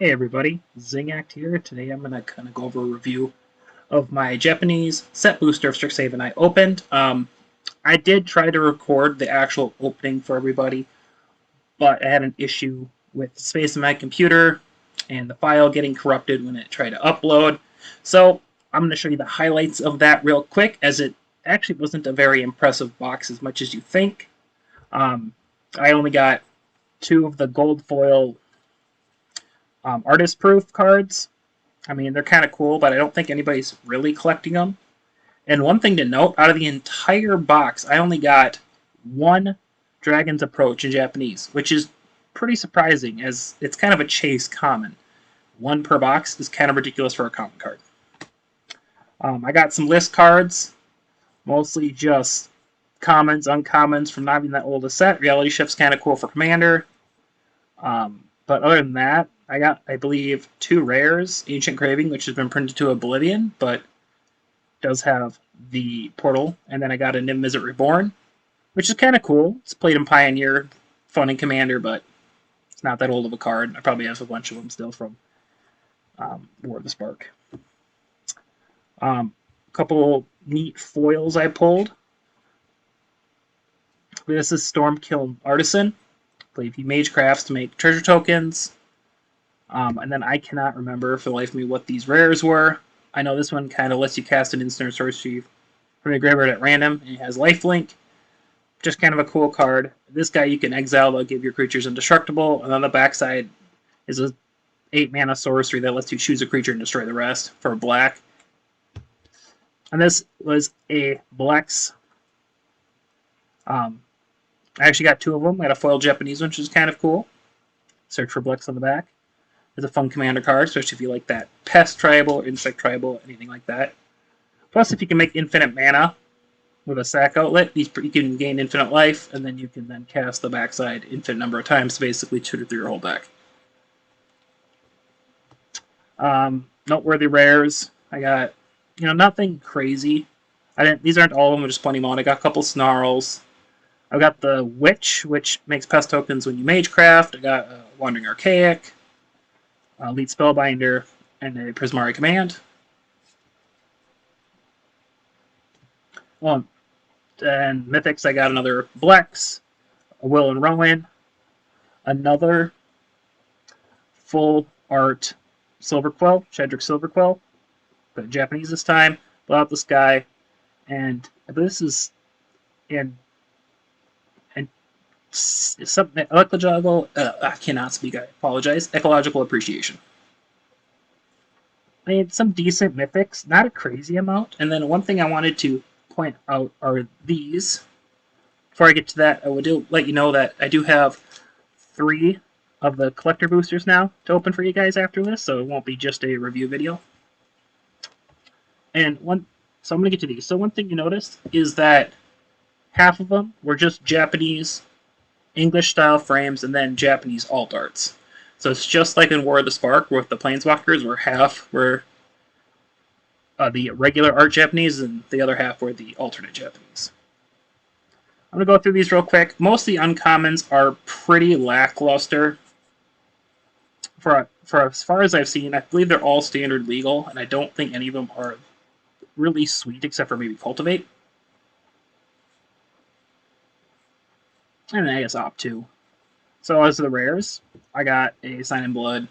Hey everybody, Zingact here. Today I'm going to kind of go over a review of my Japanese set booster of Strixhaven I opened. I did try to record the actual opening for everybody, but I had an issue with the space in my computer and the file getting corrupted when it tried to upload. So I'm going to show you the highlights of that real quick, as it actually wasn't a very impressive box as much as you think. I only got two of the gold foil artist proof cards. I mean, they're kind of cool, but I don't think anybody's really collecting them. And one thing to note, out of the entire box, I only got one Dragon's Approach in Japanese, which is pretty surprising, as it's kind of a chase common. One per box is kind of ridiculous for a common card. I got some list cards, mostly just commons, uncommons from not even that old a set. Reality Shift's kind of cool for Commander. But other than that, I got, I believe, two rares. Ancient Craving, which has been printed to Oblivion, but does have the portal. And then I got a Nim Mizzet Reborn, which is kind of cool. It's played in Pioneer, fun in Commander, but it's not that old of a card. I probably have a bunch of them still from War of the Spark. A couple neat foils I pulled. This is Stormkiln Artisan. I believe he magecrafts to make treasure tokens. And then I cannot remember for the life of me what these rares were. I know this one kind of lets you cast an instant or sorcery from your graveyard at random, and it has lifelink. Just kind of a cool card. This guy you can exile, they'll give your creatures indestructible, and on the backside is a 8-mana sorcery that lets you choose a creature and destroy the rest for black. And this was a Blex. I actually got two of them. I got a foil Japanese one, which is kind of cool. Search for Blex on the back. It's a fun commander card, especially if you like that pest tribal, insect tribal, anything like that. Plus, if you can make infinite mana with a sack outlet, you can gain infinite life, and then you can then cast the backside infinite number of times, basically tutor through your whole deck. Noteworthy rares. I got, nothing crazy. These aren't all of them, just plenty more. I got a couple Snarls. I got the Witch, which makes pest tokens when you magecraft. I got a Wandering Archaic, Elite Spellbinder, and a Prismari Command. And Mythics, I got another Blex, a Will and Rowan, another full art Silverquill, Shadrick Silverquill, but Japanese this time, Blow Out the Sky, and this is in something ecological. I cannot speak. I apologize. Ecological Appreciation. I had some decent mythics, not a crazy amount. And then one thing I wanted to point out are these. Before I get to that, I would let you know that I do have 3 of the collector boosters now to open for you guys after this, so it won't be just a review video. And so I'm going to get to these. So one thing you noticed is that half of them were just Japanese English-style frames, and then Japanese alt arts. So it's just like in War of the Spark, with the Planeswalkers, where half were the regular art Japanese, and the other half were the alternate Japanese. I'm going to go through these real quick. Most of the uncommons are pretty lackluster. For as far as I've seen, I believe they're all standard legal, and I don't think any of them are really sweet, except for maybe Cultivate. And then I guess Op 2. So as the rares, I got a Sign in Blood,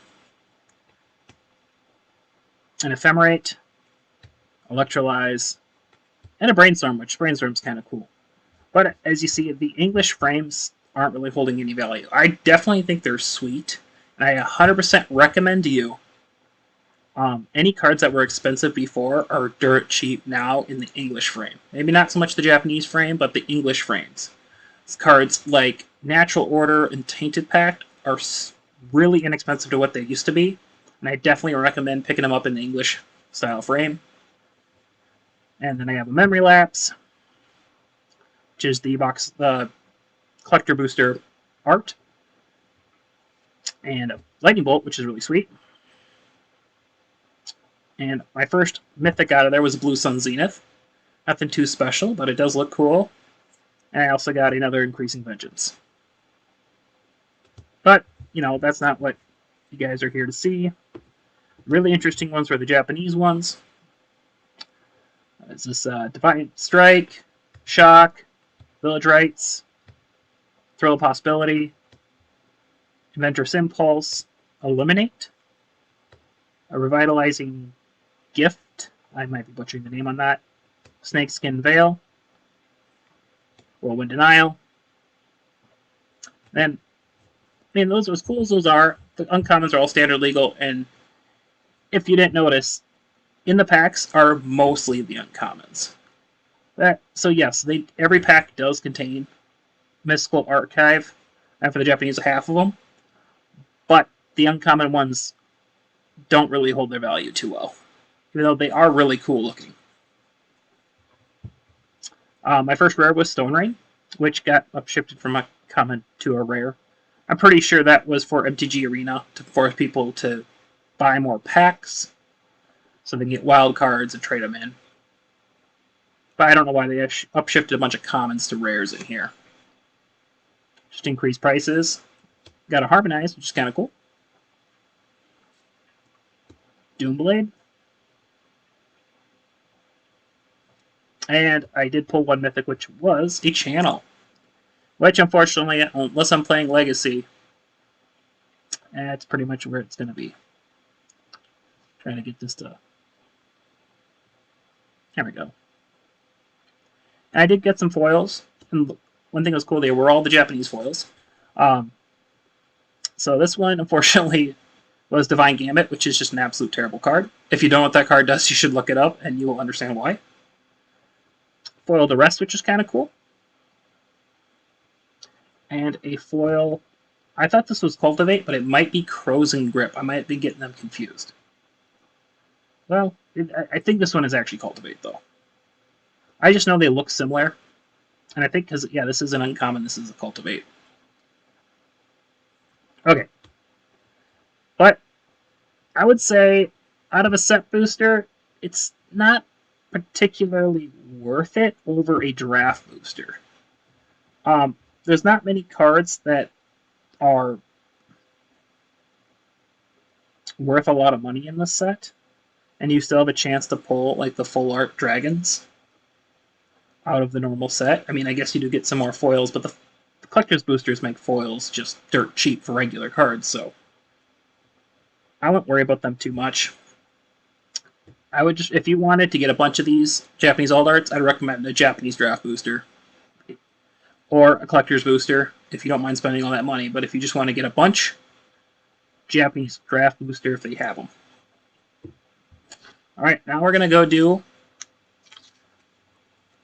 an Ephemerate, Electrolyze, and a Brainstorm, which Brainstorm's kind of cool. But as you see, the English frames aren't really holding any value. I definitely think they're sweet, and I 100% recommend to you any cards that were expensive before are dirt cheap now in the English frame. Maybe not so much the Japanese frame, but the English frames. Cards like Natural Order and Tainted Pact are really inexpensive to what they used to be, and I definitely recommend picking them up in the English style frame. And then I have a Memory Lapse, which is the collector booster art, and a Lightning Bolt, which is really sweet. And my first mythic out of there was Blue Sun Zenith. Nothing too special, but it does look cool. And I also got another Increasing Vengeance. But, that's not what you guys are here to see. Really interesting ones were the Japanese ones. Is this Defiant Strike, Shock, Village Rites, Thrill of Possibility, Adventurous Impulse, Eliminate, a Revitalizing Gift, I might be butchering the name on that, Snakeskin Veil, Whirlwind Denial. Then, I mean, those, as cool as those are, the uncommons are all standard legal, and if you didn't notice, in the packs are mostly the uncommons. So yes, every pack does contain Mystical Archive, and for the Japanese, half of them, but the uncommon ones don't really hold their value too well, even though they are really cool looking. My first rare was Stone Rain, which got upshifted from a common to a rare. I'm pretty sure that was for MTG Arena to force people to buy more packs so they can get wild cards and trade them in. But I don't know why they upshifted a bunch of commons to rares in here. Just increased prices. Got a Harmonize, which is kind of cool. Doomblade. And I did pull one mythic, which was a Channel. Which, unfortunately, unless I'm playing Legacy, that's pretty much where it's going to be. Trying to get this to... There we go. And I did get some foils. And one thing that was cool, they were all the Japanese foils. So this one, unfortunately, was Divine Gambit, which is just an absolute terrible card. If you don't know what that card does, you should look it up, and you will understand why. Foil the Rest, which is kind of cool. And a foil... I thought this was Cultivate, but it might be Crows and Grip. I might be getting them confused. Well, I think this one is actually Cultivate, though. I just know they look similar. And I think, because, yeah, this is an uncommon, this is a Cultivate. Okay. But I would say, out of a set booster, it's not particularly worth it over a draft booster. There's not many cards that are worth a lot of money in this set, and you still have a chance to pull like the full art dragons out of the normal set. I mean, I guess you do get some more foils, but the collector's boosters make foils just dirt cheap for regular cards, so I wouldn't worry about them too much. I would just, if you wanted to get a bunch of these Japanese alt arts, I'd recommend a Japanese draft booster or a collector's booster if you don't mind spending all that money. But if you just want to get a bunch, Japanese draft booster if they have them. All right, now we're gonna go do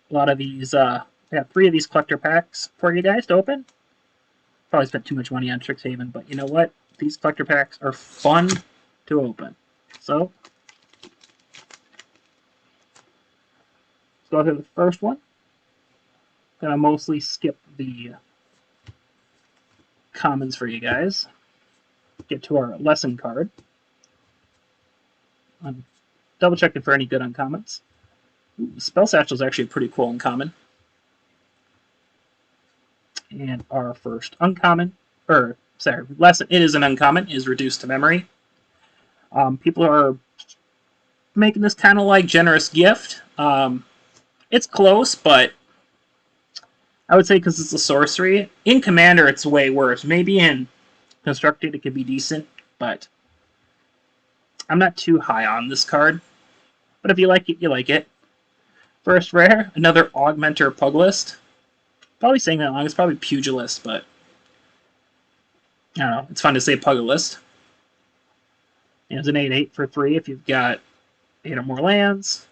a lot of these. I got 3 of these collector packs for you guys to open. Probably spent too much money on Strixhaven, but you know what? These collector packs are fun to open. So let's go through the first one. Gonna mostly skip the commons for you guys. Get to our lesson card. I'm double checking for any good uncommons. Spell Satchel is actually a pretty cool uncommon. And our first uncommon, lesson, it is an uncommon, is Reduced to Memory. People are making this kind of like Generous Gift. It's close, but I would say because it's a sorcery. In Commander, it's way worse. Maybe in Constructed, it could be decent, but I'm not too high on this card. But if you like it, you like it. First rare, another Augmenter Pugilist. Probably saying that wrong. It's probably Pugilist, but I don't know. It's fun to say Pugilist. It's an 8/8 for 3 if you've got 8 or more lands.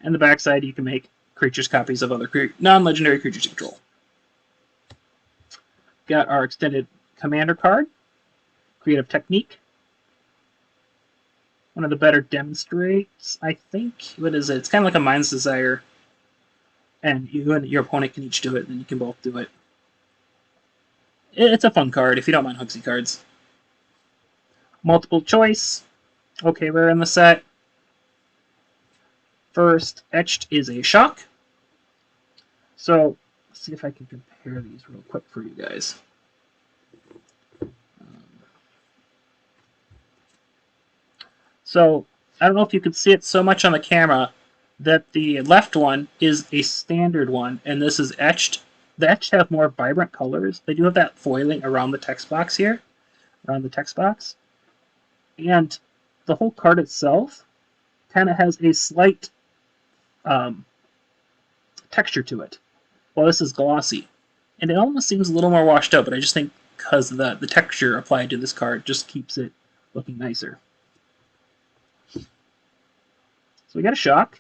And the backside, you can make creatures copies of other non-legendary creatures you control. Got our extended commander card, Creative Technique. One of the better demonstrates, I think. What is it? It's kind of like a Mind's Desire. And you and your opponent can each do it, and then you can both do it. It's a fun card if you don't mind Hugsy cards. Multiple choice. Okay, rare in the set. First, Etched is a Shock. So, let's see if I can compare these real quick for you guys. So I don't know if you can see it so much on the camera that the left one is a standard one, and this is etched. The etched have more vibrant colors. They do have that foiling around the text box here, around the text box. And the whole card itself kind of has a slight um, texture to it. Well, this is glossy. And it almost seems a little more washed out, but I just think because the texture applied to this card just keeps it looking nicer. So we got a shock.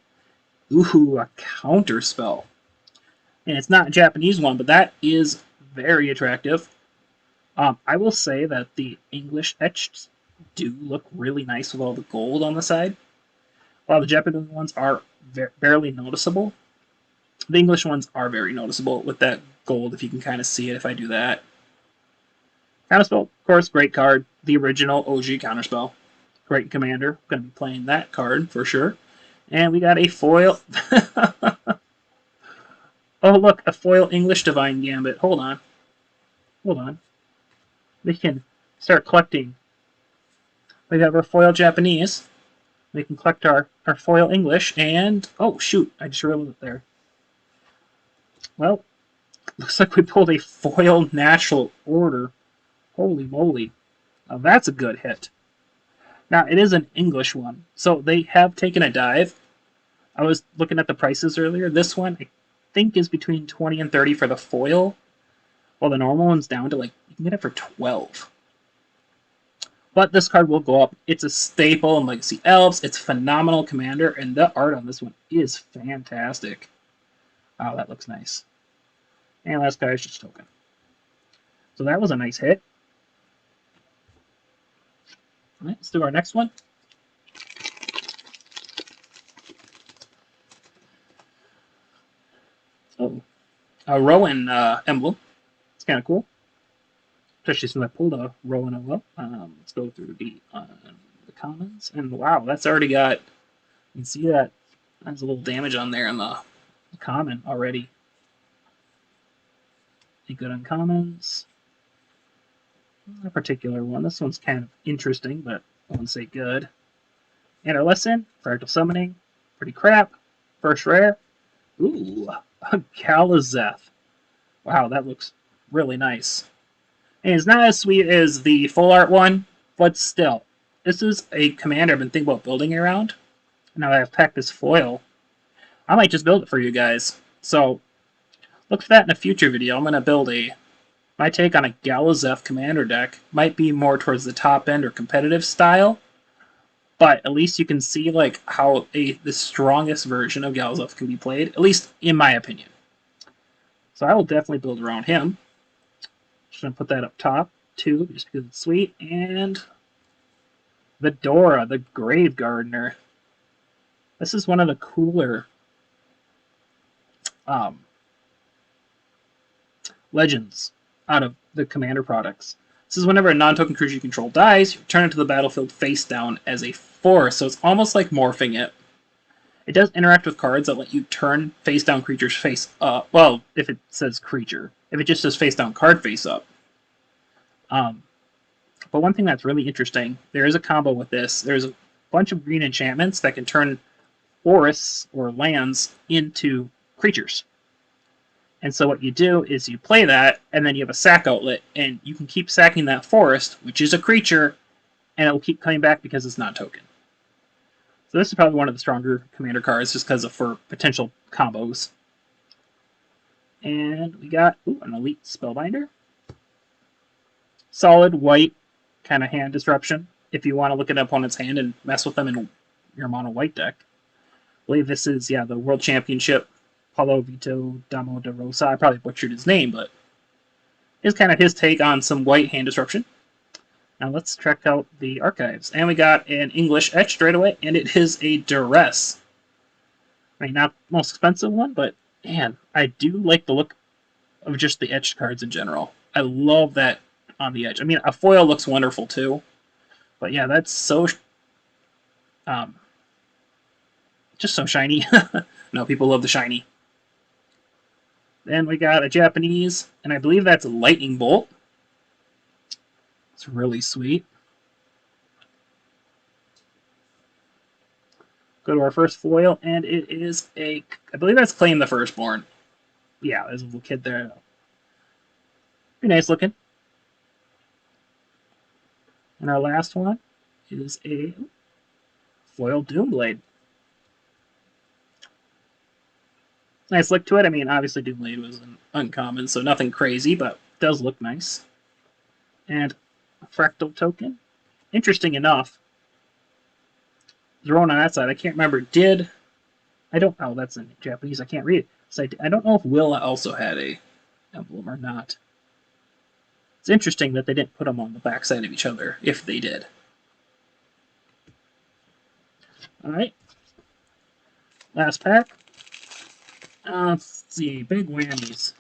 Ooh, a counter spell. And it's not a Japanese one, but that is very attractive. I will say that the English etched do look really nice with all the gold on the side, while the Japanese ones are barely noticeable. The English ones are very noticeable with that gold, if you can kind of see it if I do that. Counterspell, of course, great card. The original OG Counterspell. Great commander. Going to be playing that card for sure. And we got a foil. Oh, look, a foil English Divine Gambit. Hold on. Hold on. We can start collecting. We have our foil Japanese. We can collect our foil English. And, oh, shoot, I just realized it there. Well, looks like we pulled a foil natural order. Holy moly. Now that's a good hit. Now, it is an English one, so they have taken a dive. I was looking at the prices earlier. This one, I think, is between 20 and 30 for the foil, while the normal one's down to, like, you can get it for 12. But this card will go up. It's a staple in Legacy Elves. It's phenomenal commander, and the art on this one is fantastic. Wow, that looks nice. And last guy is just token. So that was a nice hit. All right, let's do our next one. Oh, a Rowan emblem. It's kind of cool, especially since I pulled a Rowan emblem. Let's go through the commons, and wow, that's already got. You can see that has a little damage on there on the common already. A good uncommons. A particular one. This one's kind of interesting, but I wouldn't say good. And our lesson, Fractal Summoning. Pretty crap. First rare. Ooh, a Galazeth. Wow, that looks really nice. And it's not as sweet as the full art one, but still. This is a commander I've been thinking about building around. Now that I've packed this foil, I might just build it for you guys. So, look for that in a future video. I'm going to build my take on a Galazeth commander deck. Might be more towards the top end or competitive style, but at least you can see like how the strongest version of Galazeth can be played, at least in my opinion. So I will definitely build around him. Just going to put that up top too, just because it's sweet. And Vidora, the Grave Gardener. This is one of the cooler legends out of the commander products. This is whenever a non-token creature you control dies, you return it to the battlefield face down as a force, so it's almost like morphing it. It does interact with cards that let you turn face down creatures face up. Well, if it says creature. If it just says face down card face up. But one thing that's really interesting, there is a combo with this. There's a bunch of green enchantments that can turn forests or lands into creatures. And so what you do is you play that, and then you have a sack outlet, and you can keep sacking that forest, which is a creature, and it will keep coming back because it's not token. So this is probably one of the stronger commander cards, just because of for potential combos. And we got an Elite Spellbinder. Solid white kind of hand disruption, if you want to look at an opponent's hand and mess with them in your mono white deck. I believe this is, yeah, the World Championship. Paulo Vito Damo de Rosa. I probably butchered his name, but it's kind of his take on some white hand disruption. Now let's check out the archives. And we got an English etched right away, and it is a Duress. I mean, not the most expensive one, but man, I do like the look of just the etched cards in general. I love that on the edge. I mean, a foil looks wonderful too, but yeah, that's so just so shiny. No, people love the shiny. Then we got a Japanese, and I believe that's a Lightning Bolt. It's really sweet. Go to our first foil, and it is a, I believe that's Claim the Firstborn. Yeah, there's a little kid there. Pretty nice looking. And our last one is a foil Doomblade. Nice look to it. I mean, obviously Doomblade was an uncommon, so nothing crazy, but does look nice. And a fractal token. Interesting enough, thrown on that side, I can't remember, I don't, oh, that's in Japanese, I can't read it. So I don't know if Willa also had a emblem or not. It's interesting that they didn't put them on the backside of each other, if they did. Alright. Last pack. Let's see, big whammies.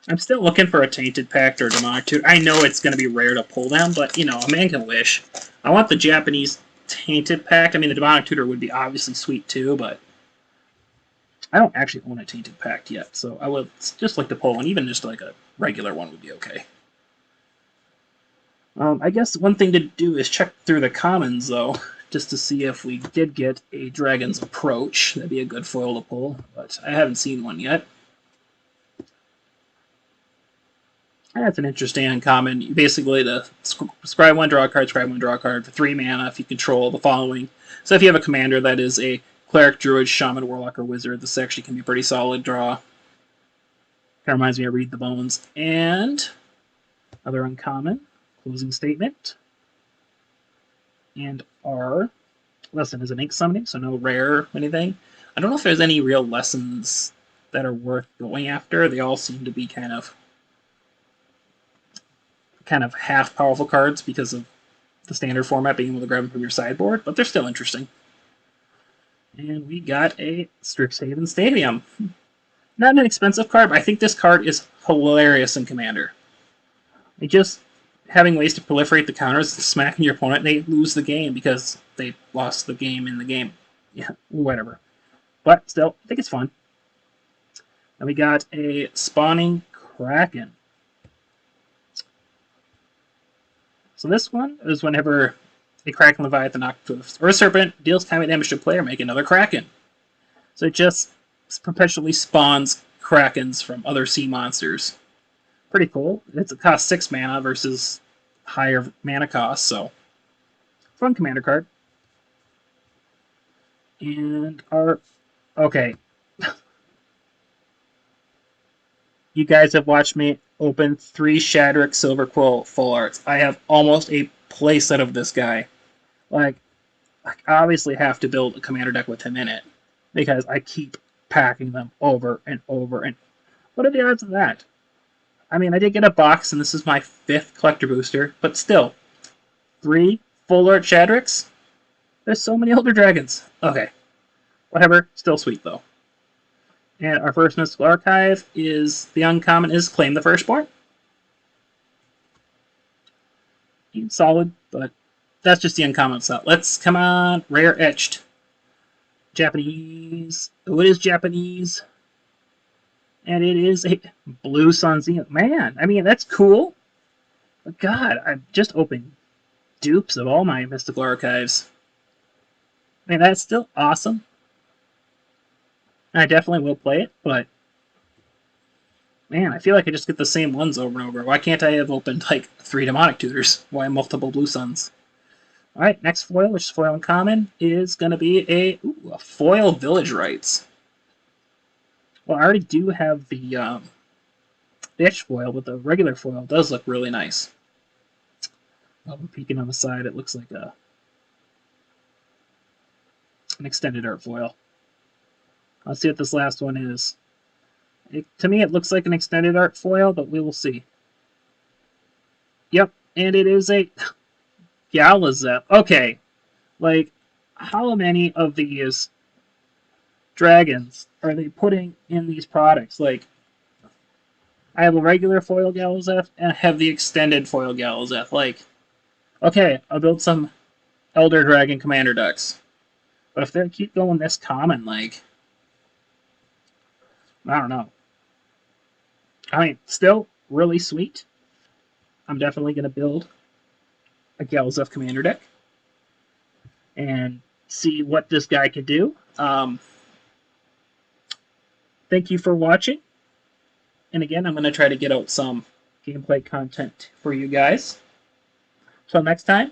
I'm still looking for a Tainted Pact or a Demonic Tutor. I know it's going to be rare to pull them, but, you know, a man can wish. I want the Japanese Tainted Pact. I mean, the Demonic Tutor would be obviously sweet too, but I don't actually own a Tainted Pact yet, so I would just like to pull one. Even just like a regular one would be okay. I guess one thing to do is check through the commons, though, just to see if we did get a Dragon's Approach. That'd be a good foil to pull, but I haven't seen one yet. That's an interesting uncommon. Basically, to scry one, draw a card, scry one, draw a card for 3 mana if you control the following. So if you have a commander that is a Cleric, Druid, Shaman, Warlock, or Wizard, this actually can be a pretty solid draw. Kind of reminds me of Read the Bones. And other uncommon, Closing Statement. And our lesson is an ink summoning, so no rare or anything. I don't know if there's any real lessons that are worth going after. They all seem to be kind of half powerful cards because of the standard format being able to grab them from your sideboard, but they're still interesting. And we got a Strixhaven Stadium. Not an expensive card, but I think this card is hilarious in Commander. Just having ways to proliferate the counters, smacking your opponent, they lose the game because they lost the game in the game. Yeah, whatever. But still, I think it's fun. And we got a Spawning Kraken. So this one is whenever a Kraken, Leviathan, Octopus, or a Serpent deals combat damage to a player, make another Kraken. So it just perpetually spawns Krakens from other sea monsters. Pretty cool. It costs 6 mana versus higher mana cost, so fun commander card. And our... okay. You guys have watched me open 3 Shadrick Silver Quill full arts. I have almost a playset of this guy. Like, I obviously have to build a commander deck with him in it, because I keep packing them over and over. And what are the odds of that? I mean, I did get a box, and this is my 5th collector booster, but still, 3 full art Shadricks? There's so many older dragons. Okay. Whatever. Still sweet, though. And our first Mystical Archive is, the uncommon is Claim the Firstborn. Solid, but that's just the uncommon stuff. Let's, come on, Rare Etched. Japanese. Oh, it is Japanese. And it is a Blue Sun Zenith. Man, I mean, that's cool. But God, I've just opened dupes of all my Mystical Archives. I mean, that's still awesome. I definitely will play it, but man, I feel like I just get the same ones over and over. Why can't I have opened like 3 Demonic Tutors? Why multiple Blue Suns? Alright, next foil, which is foil uncommon, is going to be a foil Village Rites. Well, I already do have the etched foil, but the regular foil does look really nice. I'm peeking on the side, it looks like an extended art foil. Let's see what this last one is. To me, it looks like an extended art foil, but we will see. Yep, and it is a Galazeth. Okay, like, how many of these dragons are they putting in these products? Like, I have a regular foil Galazeth, and I have the extended foil Galazeth. Like, okay, I'll build some Elder Dragon Commander decks. But if they keep going this common, like, I don't know. I mean, still really sweet. I'm definitely going to build a Galazeth Commander deck. And see what this guy can do. Thank you for watching. And again, I'm going to try to get out some gameplay content for you guys. Till next time,